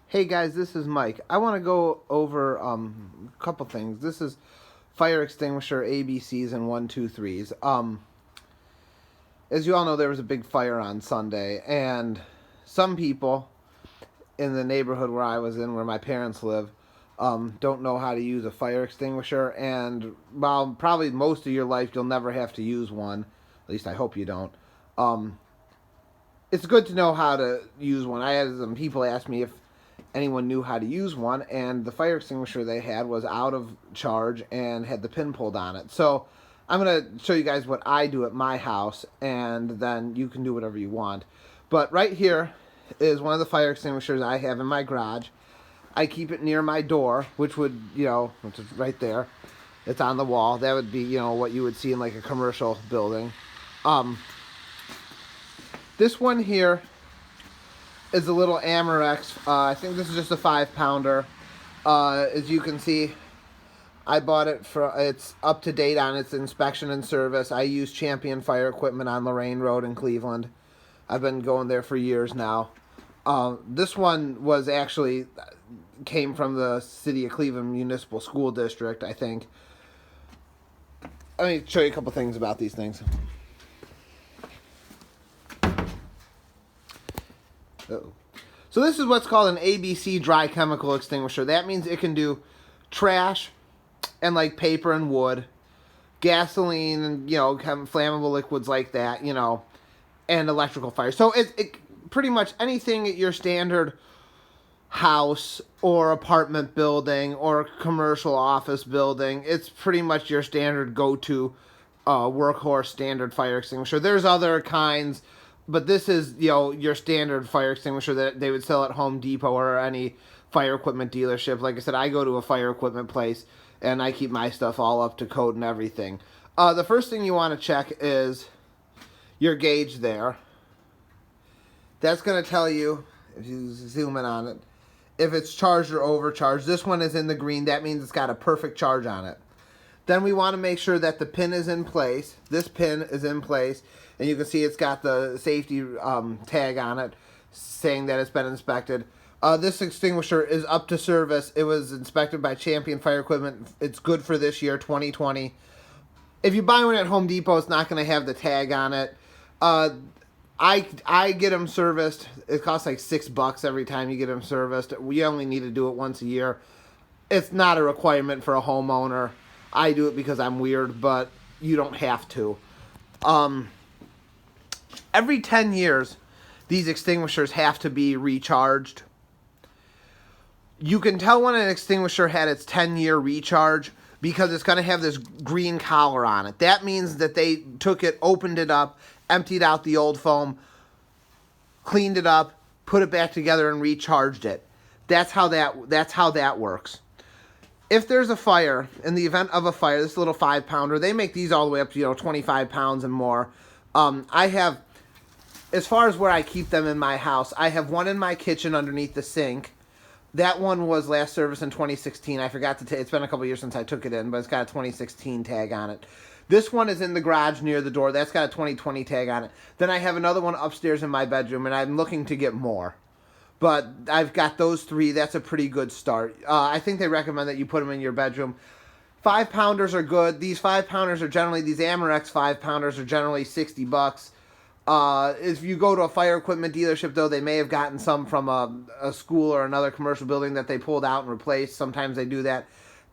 Hey guys, this is Mike. I want to go over a couple things. This is Fire Extinguisher ABCs and 123s. As you all know, there was a big fire on Sunday, and some people in the neighborhood where I was in, where my parents live, don't know how to use a fire extinguisher. And while probably most of your life you'll never have to use one, at least I hope you don't. It's good to know how to use one. I had some people ask me if anyone knew how to use one, and the fire extinguisher they had was out of charge and had the pin pulled on it. So I'm going to show you guys what I do at my house, and then you can do whatever you want. But right here is one of the fire extinguishers I have in my garage. I keep it near my door, which would, which is right there. It's on the wall. That would be, what you would see in like a commercial building. This one here is a little Amerex. I think this is just a 5-pounder. As you can see, I bought it it's up to date on its inspection and service. I use Champion Fire Equipment on Lorraine Road in Cleveland. I've been going there for years now. This one was actually came from the City of Cleveland Municipal School District, I think. Let me show you a couple things about these things. Uh-oh. So this is what's called an ABC dry chemical extinguisher. That means it can do trash and like paper and wood, gasoline and, flammable liquids like that, and electrical fire. So it pretty much anything at your standard house or apartment building or commercial office building, it's pretty much your standard go-to workhorse standard fire extinguisher. There's other kinds, but this is, your standard fire extinguisher that they would sell at Home Depot or any fire equipment dealership. Like I said, I go to a fire equipment place, and I keep my stuff all up to code and everything. The first thing you want to check is your gauge there. That's going to tell you, if you zoom in on it, if it's charged or overcharged. This one is in the green. That means it's got a perfect charge on it. Then we want to make sure that the pin is in place. This pin is in place. And you can see it's got the safety tag on it saying that it's been inspected. This extinguisher is up to service. It was inspected by Champion Fire Equipment. It's good for this year, 2020. If you buy one at Home Depot, it's not going to have the tag on it. I get them serviced. It costs like $6 every time you get them serviced. We only need to do it once a year. It's not a requirement for a homeowner. I do it because I'm weird, but you don't have to. Every 10 years, these extinguishers have to be recharged. You can tell when an extinguisher had its 10-year recharge because it's going to have this green collar on it. That means that they took it, opened it up, emptied out the old foam, cleaned it up, put it back together, and recharged it. That's how that works. If there's a fire, in the event of a fire, this little 5-pounder, they make these all the way up to 25 pounds and more. I have, as far as where I keep them in my house, I have one in my kitchen underneath the sink. That one was last serviced in 2016. I forgot to it's been a couple years since I took it in, but it's got a 2016 tag on it. This one is in the garage near the door. That's got a 2020 tag on it. Then I have another one upstairs in my bedroom, and I'm looking to get more. But I've got those three. That's a pretty good start. I think they recommend that you put them in your bedroom. 5-pounders are good. These 5-pounders are generally, these Amerex 5-pounders are generally $60. If you go to a fire equipment dealership, though, they may have gotten some from a school or another commercial building that they pulled out and replaced. Sometimes they do that,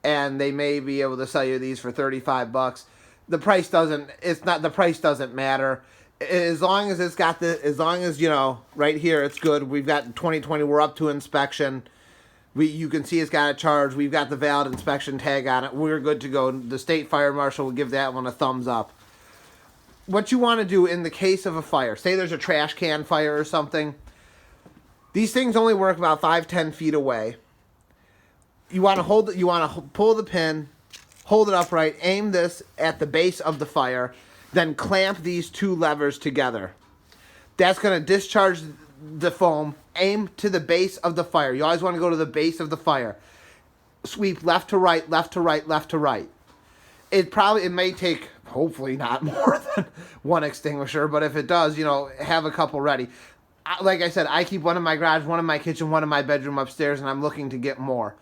and they may be able to sell you these for $35. The price doesn't matter. As long as it's got right here, it's good. We've got 2020, we're up to inspection. You can see it's got a charge. We've got the valid inspection tag on it. We're good to go. The state fire marshal will give that one a thumbs up. What you want to do in the case of a fire, say there's a trash can fire or something, these things only work about 5-10 feet away. You want to pull the pin, hold it upright, aim this at the base of the fire, then clamp these two levers together. That's going to discharge the foam. Aim to the base of the fire. You always want to go to the base of the fire. Sweep left to right, left to right, left to right. It may take, hopefully not more than one extinguisher, but if it does, have a couple ready. like I said, I keep one in my garage, one in my kitchen, one in my bedroom upstairs, and I'm looking to get more.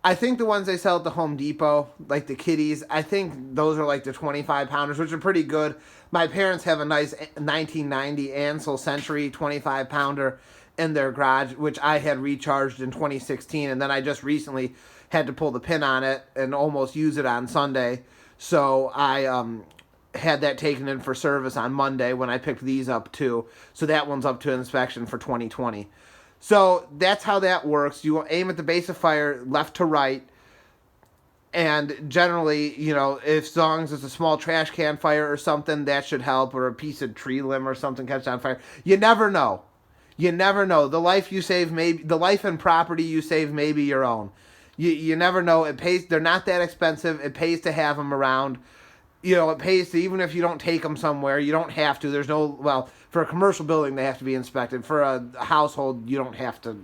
I think the ones they sell at the Home Depot, like the kitties, I think those are like the 25 pounders, which are pretty good. My parents have a nice 1990 Ansel Century 25 pounder in their garage, which I had recharged in 2016, and then I just recently had to pull the pin on it and almost use it on Sunday. So I had that taken in for service on Monday when I picked these up too. So that one's up to inspection for 2020. So that's how that works. You aim at the base of fire left to right. And generally, you know, if as long as it's a small trash can fire or something, that should help. Or a piece of tree limb or something catch on fire. You never know. You never know. The life you save the life and property you save may be your own. You never know. It pays. They're not that expensive. It pays to have them around. You know, it pays to, even if you don't take them somewhere, you don't have to. There's no, well, for a commercial building, they have to be inspected. For a household, you don't have to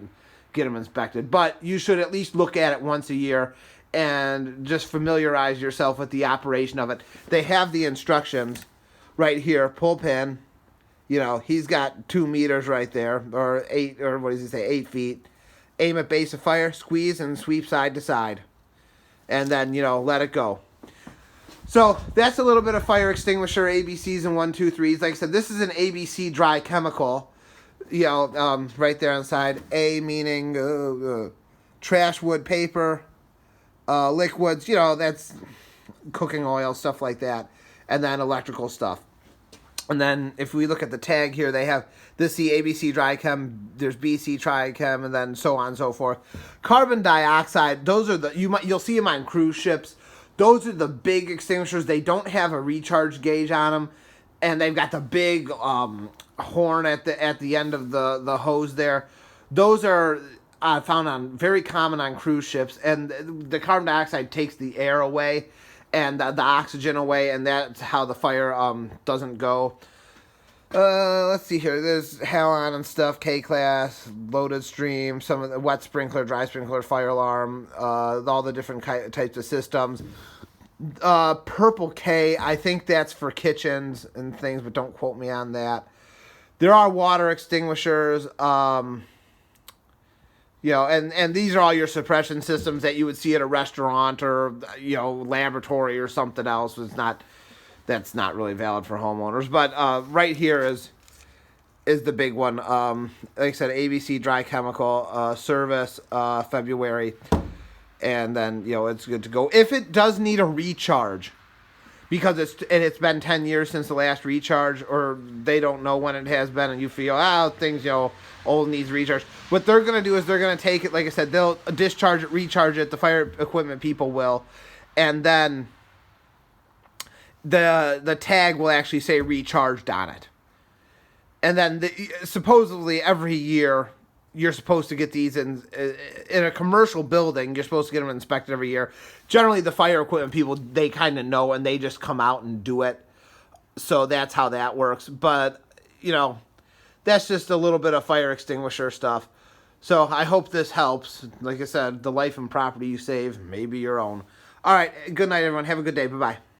get them inspected. But you should at least look at it once a year and just familiarize yourself with the operation of it. They have the instructions right here. Pull pin. You know, he's got 2 meters right there, or 8, or what does he say, 8 feet. Aim at base of fire, squeeze, and sweep side to side. And then, you know, let it go. So that's a little bit of fire extinguisher ABCs and 1, 2, 3s. Like I said, this is an ABC dry chemical. You know, right there on the side. A meaning trash, wood, paper, liquids. You know, that's cooking oil, stuff like that. And then electrical stuff. And then if we look at the tag here, they have this the ABC dry chem, there's BC dry chem, and then so on and so forth. Carbon dioxide, those are the you'll see them on cruise ships. Those are the big extinguishers. They don't have a recharge gauge on them, and they've got the big horn at the end of the hose there. Those are found on very common on cruise ships, and the carbon dioxide takes the air away and the oxygen away, and that's how the fire doesn't go. Let's see here. There's halon and stuff, K-class, loaded stream, some of the wet sprinkler, dry sprinkler, fire alarm, all the different types of systems. Purple K, I think that's for kitchens and things, but don't quote me on that. There are water extinguishers, you know, and these are all your suppression systems that you would see at a restaurant or, you know, laboratory or something else. That's not really valid for homeowners. But right here is the big one. Like I said, ABC dry chemical service February, and then, you know, it's good to go. If it does need a recharge, because it's been 10 years since the last recharge, or they don't know when it has been, and you feel, things, you know, old needs recharge. What they're going to do is they're going to take it, like I said, they'll discharge it, recharge it, the fire equipment people will, and then the tag will actually say recharged on it. And then supposedly every year you're supposed to get these in a commercial building. You're supposed to get them inspected every year. Generally, the fire equipment people, they kind of know, and they just come out and do it. So that's how that works. But, you know, that's just a little bit of fire extinguisher stuff. So I hope this helps. Like I said, the life and property you save may be your own. All right, good night, everyone. Have a good day. Bye-bye.